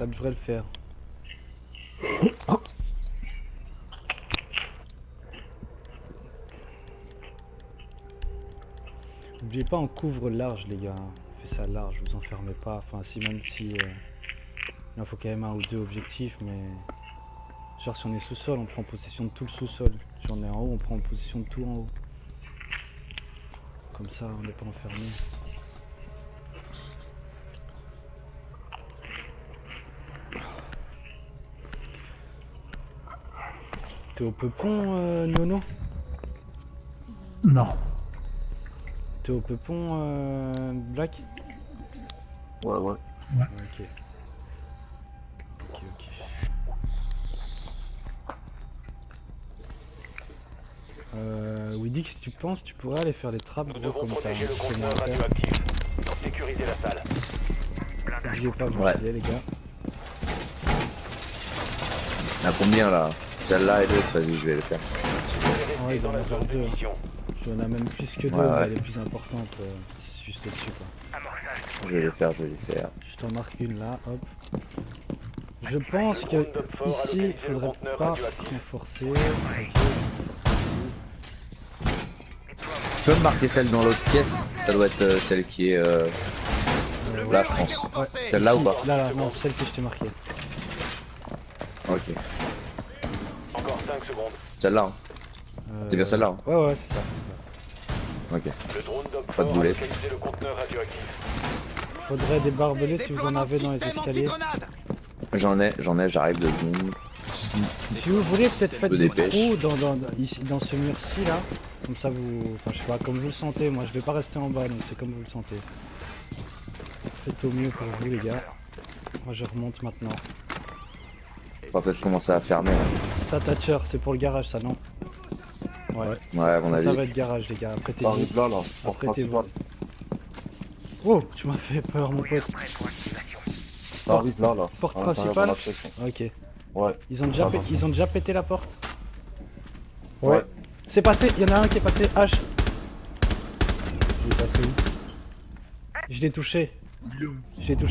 Ça devrait le faire. N'oubliez pas, on couvre large, les gars. On fait ça large, vous enfermez pas. Enfin, si même si... il faut quand même un ou deux objectifs, mais... Genre, si on est sous-sol, on prend possession de tout le sous-sol. Si on est en haut, on prend possession de tout en haut. Comme ça, on n'est pas enfermé. T'es au peupon, Nono? Non. T'es au peupon, Black? Ouais. Ok. Ok. Widix, tu penses tu pourrais aller faire des trappes, Nous gros, devons comme t'as un protéger le petit peu conteneur moins à faire. radioactif. Sécuriser la salle. N'oubliez pas de vous Ouais. filer, les gars. On a combien là? Celle-là et l'autre, vas-y, je vais le faire. Ouais, ils en Dans la ont zone de deux. mission. J'en ai même plus que deux, Ouais, mais ouais. elle est plus importante, c'est juste au-dessus, quoi. Je vais le faire. Je t'en marque une là, hop. Je pense que ici, il faudrait pas renforcer. Ok, Tu peux me marquer celle dans l'autre pièce? Ça doit être celle qui est là, je pense. Ouais. Celle-là ou pas? Là, non, celle que je t'ai marquée. Ok. Encore 5 secondes. Celle-là, hein. C'est bien celle-là, hein. Ouais, c'est ça. Ok. Le drone Pas de d'Opfort a boulet. localisé le conteneur radioactif. Faudrait des barbelés si vous en avez dans les escaliers. J'en ai, j'arrive de secondes. Si vous voulez, peut-être faites peu des dépêche. trous ici, dans ce mur-ci là. Comme ça vous... Enfin je sais pas, comme vous le sentez. Moi je vais pas rester en bas, donc c'est comme vous le sentez. Faites au mieux pour vous les gars. Moi je remonte maintenant. On va peut-être commencer à fermer. Hein. Ça Thatcher, c'est pour le garage ça non? Ouais. Ouais, à mon Ça avis. va être garage les gars, Ça apprêtez-vous. arrive là, porte Apprêtez-vous. principale. Oh, tu m'as fait peur mon pote. Ça arrive là. Porte à l'intérieur principale de la section. Ok. Ouais. Ils ont déjà pété la porte. Ouais. C'est passé, il y en a un qui est passé, H. Il est passé où? Je l'ai touché.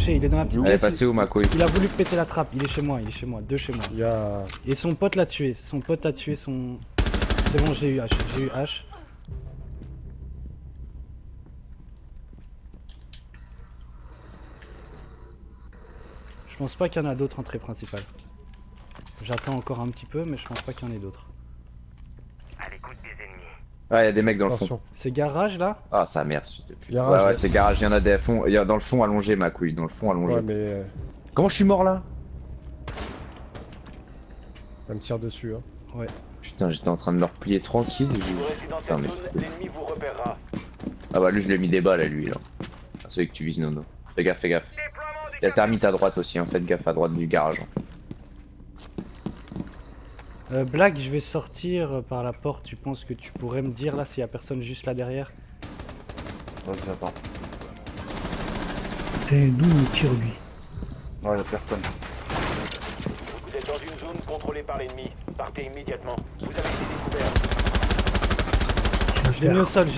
Il est dans la petite Elle est pièce. passée où ma couille? Il a voulu péter la trappe, il est chez moi, deux chez moi. Il y a... Et son pote l'a tué, C'est bon, j'ai eu H. Je pense pas qu'il y en a d'autres entrées principales. J'attends encore un petit peu, mais je pense pas qu'il y en ait d'autres. Ah, il y a des mecs dans le fond. Attention. C'est garage là? Ah, ça merde, je sais plus. Garage, Ouais, ouais. c'est garage, il y en a des fonds. Il y a dans le fond allongé ma couille, dans le fond allongé. Ouais, mais... Comment je suis mort là? Elle me tire dessus, hein. Ouais. Putain, j'étais en train de me replier tranquille. Si vous restez dans Putain, cette mais zone, c'est- l'ennemi vous repérera. Ah bah lui je lui ai mis des balles à lui là. Ah, celui que tu vises Nono. Fais gaffe. Il y a Thermite à droite aussi, hein. Faites gaffe à droite du garage. Hein. Black, je vais sortir par la porte, tu penses que tu pourrais me dire là s'il y a personne juste là derrière? Vas-y, attends. Et d'où il tire lui? Non, il y a personne. Vous êtes dans une zone contrôlée par l'ennemi. Partez immédiatement. Vous avez été découvert. Je l'ai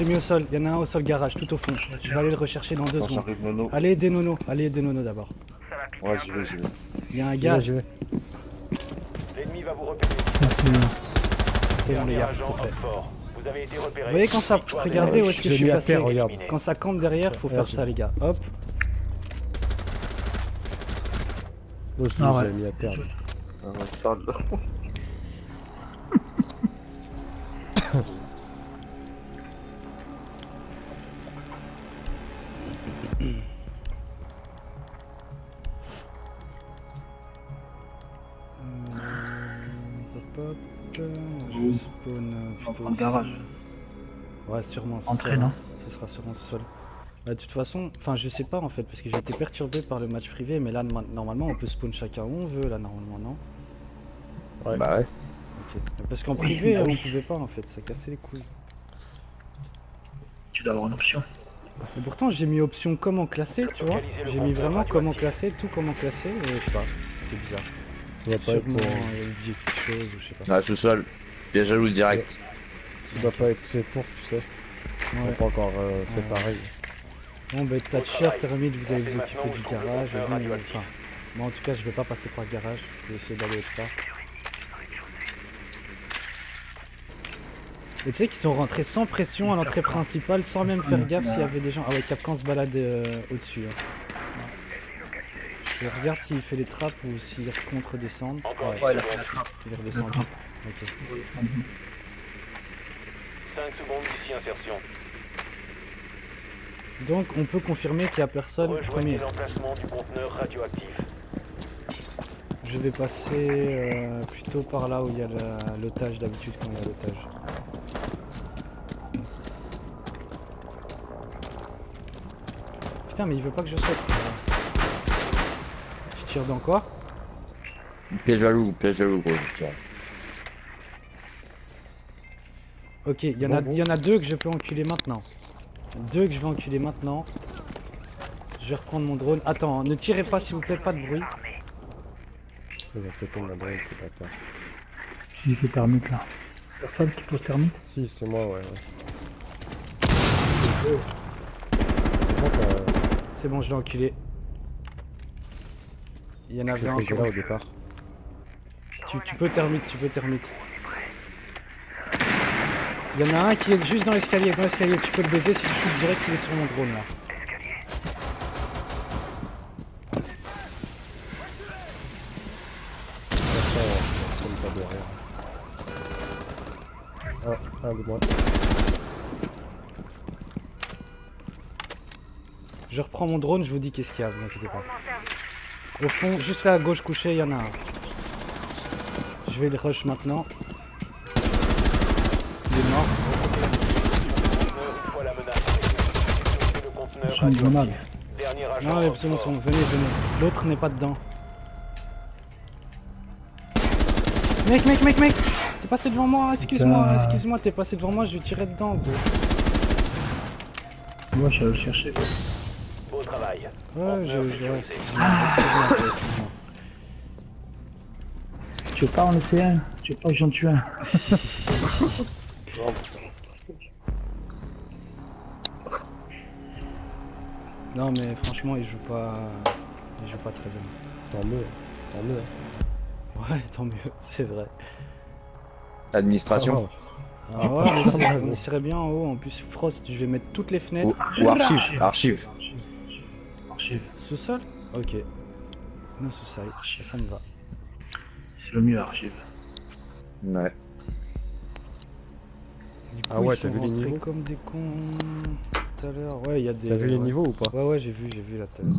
mis au sol, il y en a un au sol garage, tout au fond. Je vais aller le rechercher dans 2 Attends, secondes. j'arrive Nono. Allez aider Nono d'abord. Ouais, j'y vais. Il y a un gars, J'y vais. L'ennemi va vous repérer. c'est bon les gars, Agent c'est fait. Opfort. Vous avez été repéré. Vous voyez quand ça... Victoire Regardez où des est-ce que je J'ai suis mis à passé. terre, regarde. Quand ça campe derrière, faut faire ça les gars. Hop. Non, je Ah l'ai ouais. mis à terre. lui. Ah ouais, sale. Hop, je spawn plutôt Dans le garage. ici. Ouais, sûrement. Entrée, non? Ce sera sûrement tout seul. Bah, de toute façon, enfin je sais pas en fait, parce que j'ai été perturbé par le match privé, mais là normalement on peut spawn chacun où on veut, là normalement non. Ouais. Bah ouais. Ok. Parce qu'en privé on pouvait pas en fait, ça cassait les couilles. Tu dois avoir une option. Et pourtant j'ai mis option comment classer, tu vois. J'ai mis vraiment comment classer, tout comment classer, et je sais pas, c'est bizarre. Ça doit pas être... Sûrement oublié quelque chose ou je sais pas. Ah, tout seul. Bien jaloux direct. Ça doit pas être fait pour, tu sais. On Ouais. pas encore fait pareil. Bon bah Thatcher, Thermite, vous allez vous occuper du garage, et nous, enfin, Moi en tout cas je vais pas passer par le garage, je vais essayer d'aller autre part. Et tu sais qu'ils sont rentrés sans pression à l'entrée principale sans même faire gaffe s'il y avait des gens. Ah ouais, Capcan se balade au-dessus. Hein. Je regarde s'il fait les trappes ou s'il contre-descend. Encore Ouais, 10 Ouais, il a fait secondes. la trappe. il est redescendu. trappe. Ok. 5 secondes d'ici insertion. Donc on peut confirmer qu'il n'y a personne Rejoignez premier. l'emplacement du conteneur radioactif. Je vais passer plutôt par là où il y a l'otage d'habitude quand il y a l'otage. Putain mais il veut pas que je saute. Je tire dans quoi? Piège à loup gros. Tiens. Ok, il y en a deux que je peux enculer maintenant. Deux que je vais enculer maintenant. Je vais reprendre mon drone. Attends, ne tirez pas s'il vous plaît, pas de bruit. Ils ont pété ma drone, c'est pas tard. J'ai fait thermique là. Personne qui pose thermique. Si, c'est moi, ouais. C'est bon, t'as C'est bon, je l'ai enculé. Il y en avait un. posé là au départ. Tu peux termite, tu peux termite. Il y en a un qui est juste dans l'escalier, tu peux le baiser si tu shootes direct, il est sur mon drone là. Ça me pas derrière. Ah, un de moi. Je reprends mon drone, je vous dis qu'est-ce qu'il y a, vous inquiétez pas. Au fond, juste là à gauche couché, il y en a un. Je vais le rush maintenant. Il est mort. Une fois la menace. Utilisez le conteneur Je suis une grenade. radioactif. Dernier agent. Non, les en c'est bon, sport. venez. L'autre n'est pas dedans. Mec, t'es passé devant moi, excuse-moi, t'es passé devant moi, je vais tirer dedans, gros. Moi, je vais le chercher. Beau travail. Ouais, Conteneur ouais, sécurisé. excuse-moi. Tu veux pas en laisser un? Tu veux pas que j'en tue un? Non mais franchement il joue pas très bien. Tant mieux. Tant mieux. Ouais tant mieux, c'est vrai. Administration. Ah ouais mais on serait bien en haut, en plus Frost je vais mettre toutes les fenêtres. Ou archive. Archive. Archive. Sous-sol? Ok. Non sous-sol, ça me va. C'est le mieux, archive. Ouais. Du coup, Ah ouais, ils t'as sont vu les rentrés niveaux comme des cons tout à l'heure. Ouais il y a des... T'as vu les ouais. niveaux ou pas? Ouais j'ai vu là tout à l'heure.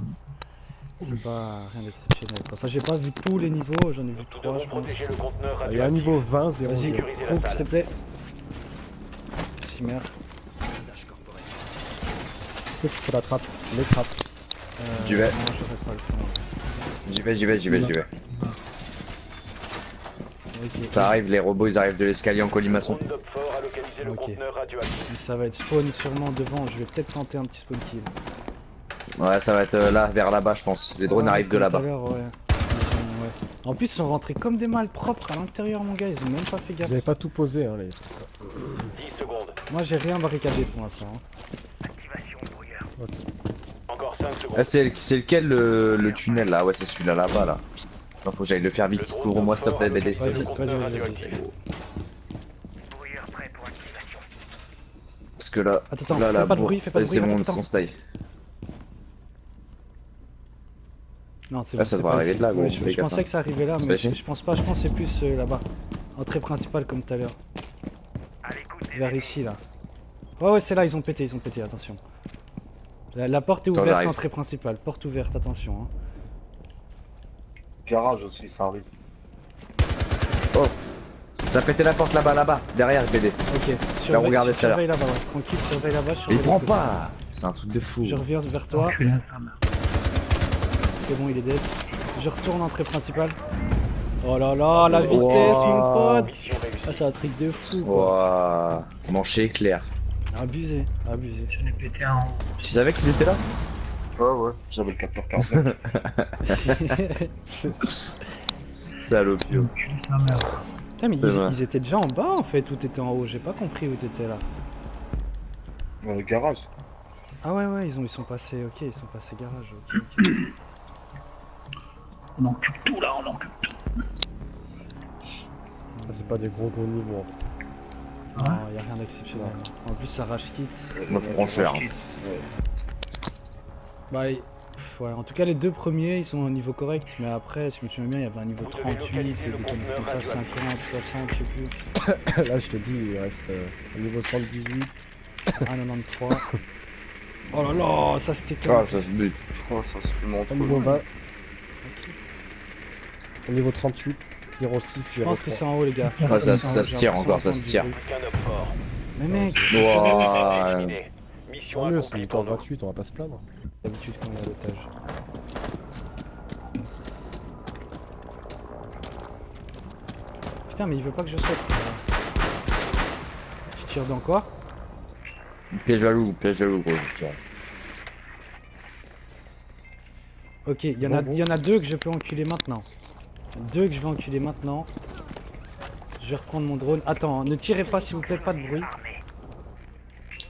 C'est pas rien d'exceptionnel quoi. Enfin j'ai pas vu tous les niveaux, j'en ai vu Nous 3 devons je pense. protéger le conteneur Il y a un radioactif. niveau 20, 0, Vas-y, 0. Sécurisez la Crook s'il te salle. plaît. Chimère. Tu fais la trappe. Les trappes. J'y vais. Non j'aurais pas le temps. J'y vais. Ok. Ça arrive, les robots ils arrivent de l'escalier en colimaçon. Drone Doc Fort a localisé le Ok. conteneur radioactif. Ça va être spawn sûrement devant, je vais peut-être tenter un petit spawn kill. Ouais, ça va être là, vers là-bas, je pense. Les drones Ouais, arrivent de comme là-bas. tout à l'heure, ouais. Ouais. En plus, ils sont rentrés comme des malpropres à l'intérieur, mon gars, ils ont même pas fait gaffe. Vous avez pas tout posé, hein, les. 10 secondes. Moi, j'ai rien barricadé pour l'instant. Hein. Encore 5 secondes. Ah, c'est lequel le tunnel là? Ouais, c'est celui-là là-bas là. Non, faut que j'aille le faire Le vite. drone Ouvre-moi Doc s'il te Fort plaît, a BD. localisé le Vas-y, conteneur vas-y. radioactif. Parce que là, Attends, là, fais là, pas de bruit, fais pas de bruit, c'est mon attends. son style. Non, c'est Ah, bon, ça c'est devrait pas arriver ici. de là, gros, Ouais, fais je gaffe, pensais hein. que ça arrivait là, C'est mais pas ici je pense pas, je pense que c'est plus là-bas. Entrée principale comme tout à l'heure. Vers ici, là. Ouais, c'est là, ils ont pété, attention. La porte est Quand ouverte, j'arrive. entrée principale. Porte ouverte, attention. Hein. Garage aussi, ça arrive. Oh, ça a pété la porte là-bas, derrière BD. Ok, regarder tout à l'heure. surveille là-bas, ouais. Tranquille, surveille là-bas. Il surveille prend le côté. pas. C'est un truc de fou. Je reviens vers toi. Je suis là, ça meurt. C'est bon, il est dead. Je retourne entrée principale. Oh là là, la vitesse, mon pote. Mission réussie. Ah, c'est un truc de fou, quoi. Ouah, manché éclair. Abusé. J'en ai pété un en haut. Tu savais qu'ils étaient là? Ouais, j'avais le capteur carbone. Salopio. Enculé sa mère. Putain, mais C'est vrai. ils étaient déjà en bas en fait, ou t'étais en haut, j'ai pas compris où t'étais là. Le garage. Ah ouais, ils sont passés, ok, ils sont passés garage, ok. On encule tout là, on encule tout. Ah, c'est pas des gros niveaux en fait. Non, y a rien d'exceptionnel. En plus, ça rage kit. Moi, je prends cher. Bah, ouais, en tout cas, les deux premiers, ils sont au niveau correct. Mais après, si je me souviens bien, il y avait un niveau 38 et des conneries comme ça, 50, 60, je sais plus. Là, je te dis, il reste au niveau 118. 1,93. Oh là là, ça c'était Ah, quand ça se bute. Oh, ça se fume en Au niveau 20. Au niveau 38. 06, Je pense que 03. c'est en haut, les gars. Je Ah, pense que ça c'est en se haut, j'ai tire l'impression encore, ça se d'entendre tire. du bruit. Aucun homme fort. Mais mec, Ouah. Éliminé. Mission Tant mieux, c'est accomplie du temps pour nous. gratuit, on va pas se plaindre. d'habitude quand il y a l'otage. Putain, mais il veut pas que je saute. Je tire dans quoi? Piège à loup, gros. Tiens. Ok, il Bon. y en a deux que je peux enculer maintenant. Deux que je vais enculer maintenant. Je vais reprendre mon drone. Attends, ne tirez pas s'il vous plaît, pas de bruit.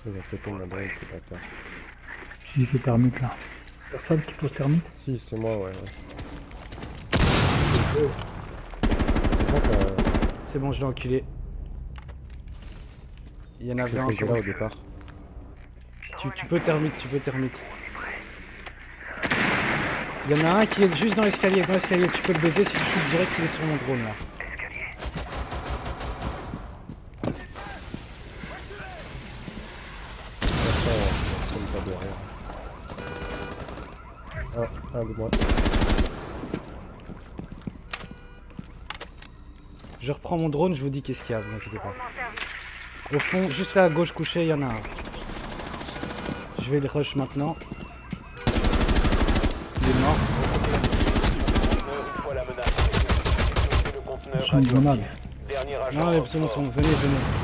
Ils ont pété ma drone, c'est pas tard. J'ai fait thermite là. Personne qui pose thermite. Si, c'est moi, ouais. C'est bon, C'est bon, je l'ai enculé. Il y en avait j'ai un posé là encore. au départ. Tu peux thermite, tu peux thermite. Il y en a un qui est juste dans l'escalier, tu peux le baiser si tu shootes direct, il est sur mon drone là. Ça me pas de rien. Ah, un de moi. Je reprends mon drone, je vous dis qu'est-ce qu'il y a, vous inquiétez pas. Au fond, juste là à gauche couché, il y en a un. Je vais le rush maintenant. Il est mort. Une fois la menace. Le conteneur Je suis une grenade. Dernier agent. Non, les homme personnes fort. sont. Venez.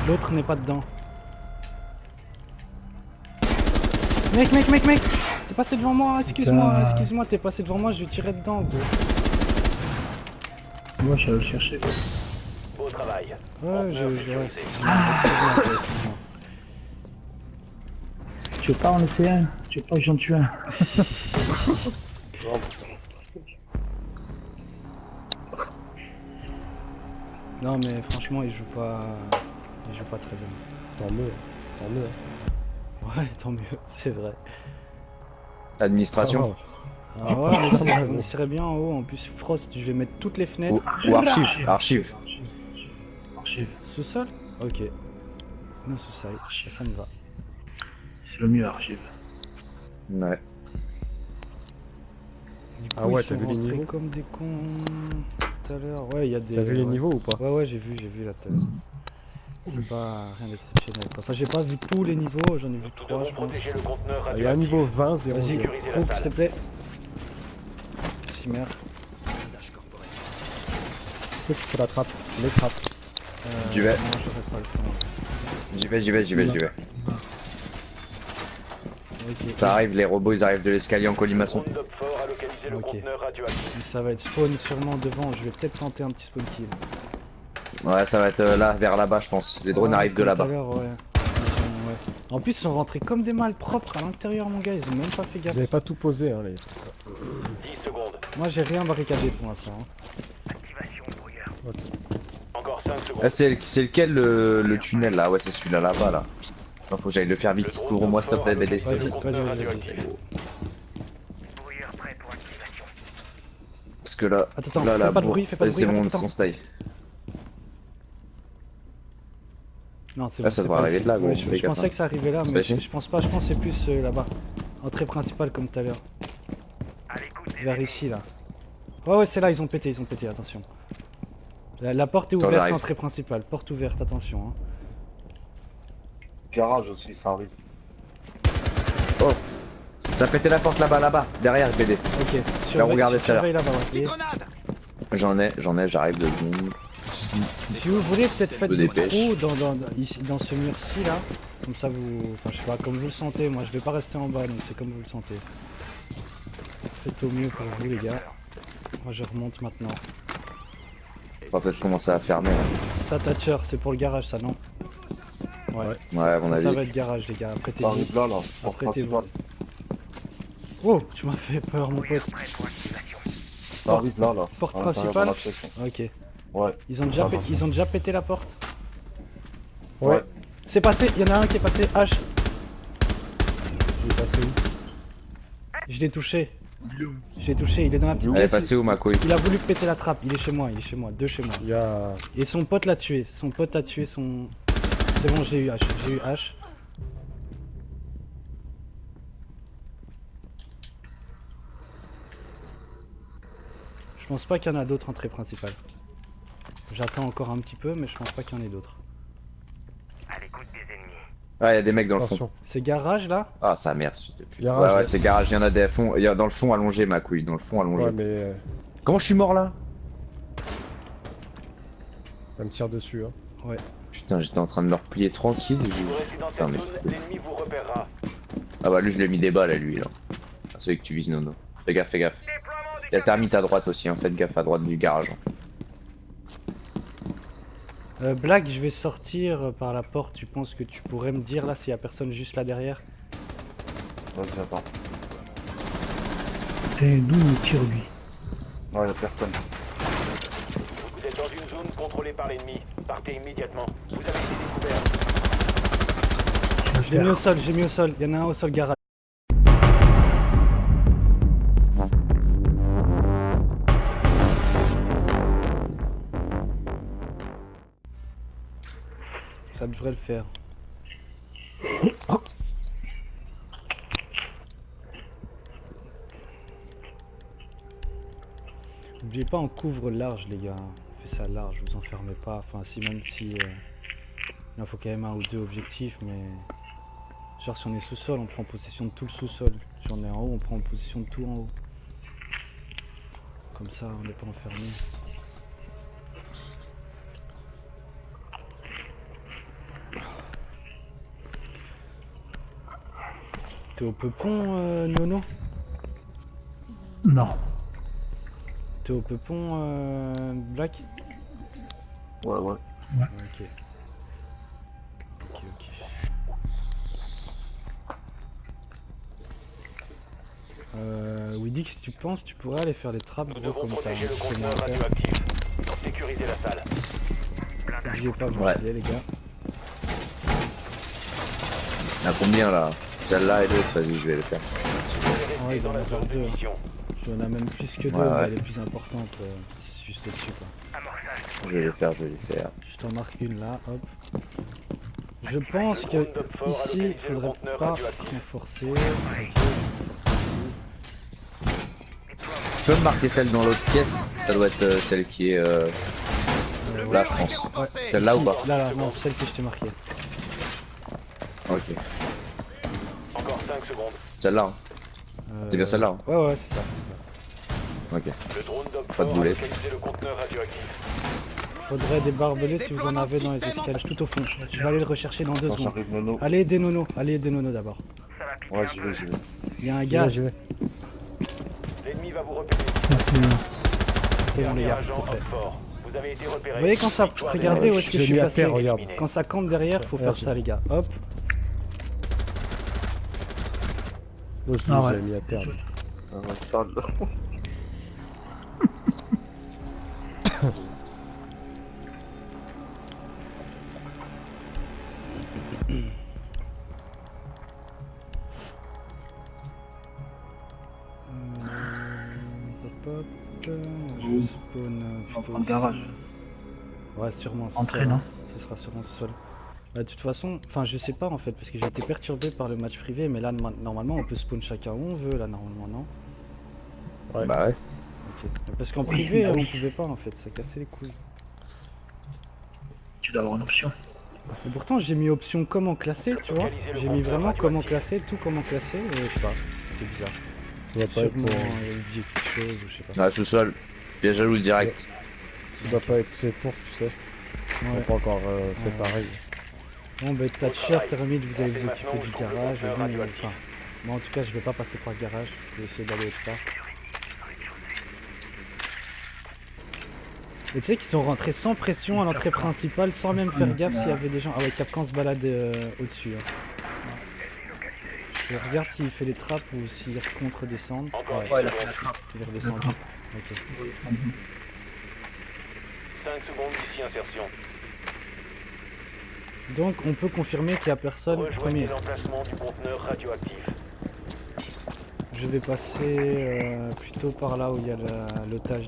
L'autre n'est pas dedans. Mec! T'es passé devant moi, excuse-moi, t'es passé devant moi, je lui tirais dedans, gros. Moi, je vais le chercher. Beau travail. Ouais, Conteneur ouais, sécurisé. excuse-moi. Tu veux pas en laisser un? Tu veux pas que j'en tue un? Non, mais franchement, il joue pas très bien. Tant mieux. Tant mieux. Ouais, tant mieux, c'est vrai. Administration. Ah ouais, mais on serait bien en haut. En plus, Frost, je vais mettre toutes les fenêtres. Ou archive. Archive. Archive. Sous-sol? Ok. Non, sous-sol, ça me va. C'est le mieux, archive. Ouais. Du coup, Ah ouais, ils t'as sont vu les rentrés niveaux comme des cons tout à l'heure. Ouais, il y a des. T'as vu les ouais. niveaux ou pas? Ouais, j'ai vu là tout à l'heure. C'est pas rien d'exceptionnel. Quoi. Enfin, j'ai pas vu tous les niveaux, j'en ai vu Nous 3, devons je pense. protéger le conteneur Il y a un radioactif. niveau 20, 0, Vas-y, 0. Sécuriser la Crook, s'il te salle. plaît. Chimère. Tu sais que tu l'attrapes. Les trappes. J'y vais. Non, j'aurais pas le temps. J'y vais. Ok. Ça arrive, les robots ils arrivent de l'escalier en colimaçon. Drone d'homme fort a localisé le Ok. conteneur radioactif. Ça va être spawn sûrement devant. Je vais peut-être tenter un petit spawn kill. Ouais, ça va être là, vers là-bas, je pense. Les drones Ouais, arrivent de comme là-bas. tout à l'heure, ouais. Ouais. En plus, ils sont rentrés comme des malpropres à l'intérieur, mon gars. Ils ont même pas fait gaffe. Vous avez pas tout posé, hein, les. 10 secondes. Moi, j'ai rien barricadé pour l'instant. Hein. Encore 5 secondes. Ah, c'est lequel le tunnel là? Ouais, c'est celui-là là-bas là. Non, faut que j'aille le faire Le vite. drone Couvre-moi d'homme s'il te fort plaît, a BD. localisé le Vas-y, conteneur vas-y. radioactif. Parce que là, Attends, là, fais là, pas de bon, bruit, fais pas de c'est bruit. mon Attends. style. Non, c'est Ah, bon. ça c'est devrait pas arriver ici. de là, gros, Ouais, fais je gaffe, pensais hein. que ça arrivait là, C'est mais pas ici je pense pas. Je pense que c'est plus là-bas. Entrée principale comme tout à l'heure. Vers ici, là. Ouais, c'est là, ils ont pété, attention. La porte est Attends, ouverte, j'arrive. entrée principale. Porte ouverte, attention. Hein. Garage aussi, ça arrive. Oh, ça a pété la porte là-bas, derrière BD. Ok, regarder tout à l'heure. surveille là-bas. Ouais. J'en ai, j'arrive de secondes. Si vous voulez, peut-être faites Me du dépêche. trou dans ce mur-ci, là. Comme ça, vous... Enfin, je sais pas, comme vous le sentez. Moi, je vais pas rester en bas, donc c'est comme vous le sentez. Faites au mieux pour vous, les gars. Moi, je remonte maintenant. On va peut-être commencer à fermer. Là. Ça, Thatcher, c'est pour le garage, ça, non? Ouais. Ouais, à mon Ça avis. va être garage, les gars. Ça Apprêtez-vous. arrive là, porte Apprêtez-vous. principale. Oh, tu m'as fait peur, mon pote. Ça arrive là, là. Porte À l'intérieur principale. de la section. Ok. Ouais. Ils ont déjà pété la porte. Ouais. C'est passé, il y en a un qui est passé. H. Il est passé où? Je l'ai touché. Je l'ai touché, il est dans la petite Elle est pièce. passée où ma couille? Il a voulu péter la trappe. Il est chez moi, deux chez moi. Il y a... Et son pote l'a tué. Son pote a tué son. C'est bon, j'ai eu H. J'ai eu H. Je pense pas qu'il y en a d'autres entrées principales. J'attends encore un petit peu, mais je pense pas qu'il y en ait d'autres. Ah, il y a des mecs dans le fond. Attention. C'est garage là? Ah, sa mère, je sais plus. Garage, Ouais, ouais, ouais. c'est garage, il y en a des fonds. Il y a dans le fond allongé, ma couille, dans le fond allongé. Ouais, mais... Comment je suis mort là? elle me tire dessus, hein. Ouais. Putain, j'étais en train de me replier tranquille. Vous restez dans Putain, cette mais zone, c'est- l'ennemi vous repérera. Ah bah lui, je lui ai mis des balles à lui là. Ah, celui que tu vises, Nono. Fais gaffe, fais gaffe. Il y a Thermite à droite aussi, en fait, gaffe à droite du garage. Black, je vais sortir par la porte. Tu penses que tu pourrais me dire là s'il y a personne juste là derrière? Vas-y, attends. Et d'où il tire lui? Non, y'a personne. Vous êtes dans une zone contrôlée par l'ennemi. Partez immédiatement. Vous avez été découvert. Je l'ai mis au sol, j'ai mis au sol. Il y en a un au sol garage. Ça devrait le faire. N'oubliez pas, on couvre large les gars. On fait ça large, vous enfermez pas. Enfin si, même si... il en faut quand même un ou deux objectifs, mais... Genre si on est sous-sol, on prend possession de tout le sous-sol. Si on est en haut, on prend possession de tout en haut. Comme ça, on n'est pas enfermé. T'es au peupon, Nono? Non. T'es au peupon, Black? Ouais, ouais. Ok. Ok, ok. Widix, tu penses tu pourrais aller faire des trappes Nous gros devons comme t'as protéger le entraîné conteneur à faire? radioactif. Sécuriser la salle. N'oubliez pas vous Ouais. filer les gars. Il y en a combien là? Celle-là et l'autre, vas-y, je vais le faire. Ouais, ils en Dans la ont zone de deux. mission. J'en ai même plus que deux, Ouais, mais ouais. elle est plus importante, c'est juste au-dessus quoi. Je vais le faire, je vais le faire. Je t'en marque une là, hop. Je pense que ici, il faudrait pas renforcer. Ok, renforcer ici. Tu peux me marquer celle dans l'autre pièce? Ça doit être celle qui est là, je pense. Ouais, Celle-là ou ici, pas? Là, non, celle que je t'ai marquée. Ok. Encore 5 secondes. Celle-là, hein. C'est bien celle-là, hein. Ouais, ouais, c'est ça. Ok. Le drone Pas de d'Opfort a boulet. localisé le conteneur radioactif. Faudrait des barbelés si vous en avez dans les escalages tout au fond. Je vais aller le rechercher dans 2 Quand secondes. j'arrive, Nono. Allez aider Nono, allez aider Nono d'abord. Ouais, j'y vais, j'y vais. Il y a un J'y gars, vais, j'y vais. L'ennemi va vous repérer. c'est bon les gars, Agent c'est fait. Opfort. Vous avez été repéré. Vous voyez quand ça... Victoire Regardez des où est-ce que je J'ai suis mis à passé. terre, regarde. Quand ça campe derrière, faut faire ça les gars. Hop. L'autre, Ah ouais. j'avais mis à terre. lui. Ah ouais, sale. Hop, hop, je spawn plutôt Dans le garage. ici. Ouais, sûrement. ce Entrée, sera- non? Ce sera sûrement tout seul. Bah, de toute façon, enfin, je sais pas en fait, parce que j'ai été perturbé par le match privé, mais là, normalement, on peut spawn chacun où on veut, là, normalement, non? Ouais. Bah ouais. Ok. Parce qu'en Oui, privé, bah oui. on pouvait pas en fait, ça cassait les couilles. Tu dois avoir une option. Et pourtant, j'ai mis option comment classer, tu vois? J'ai mis vraiment comment classer, tout comment classer, et je sais pas, c'est bizarre. Ça doit pas être, Sûrement, oublié quelque chose, ou je sais pas. Ah, sous-sol. Bien jaloux direct. ça doit pas être fait pour, tu sais. On Ouais. n'est pas encore séparés. Bon, bah, Thatcher, Thermite, vous allez vous Maintenant, occuper du vous trouvez le garage, et conteneur nous, radioactif. enfin, moi en tout cas, je vais pas passer par le garage, je vais essayer d'aller autre part. Et tu sais qu'ils sont rentrés sans pression à l'entrée principale, sans même faire gaffe s'il y avait des gens. Ah ouais, Capcan se balade au-dessus. Hein. Je Je regarde s'il fait les trappes ou s'il compte redescendre. Encore 10 Ouais, il a fait secondes. la trappe. Il est redescendu. Ok. 5 secondes d'ici insertion. Donc on peut confirmer qu'il n'y a personne Rejoignez premier. l'emplacement du conteneur radioactif. Je vais passer plutôt par là où il y a l'otage.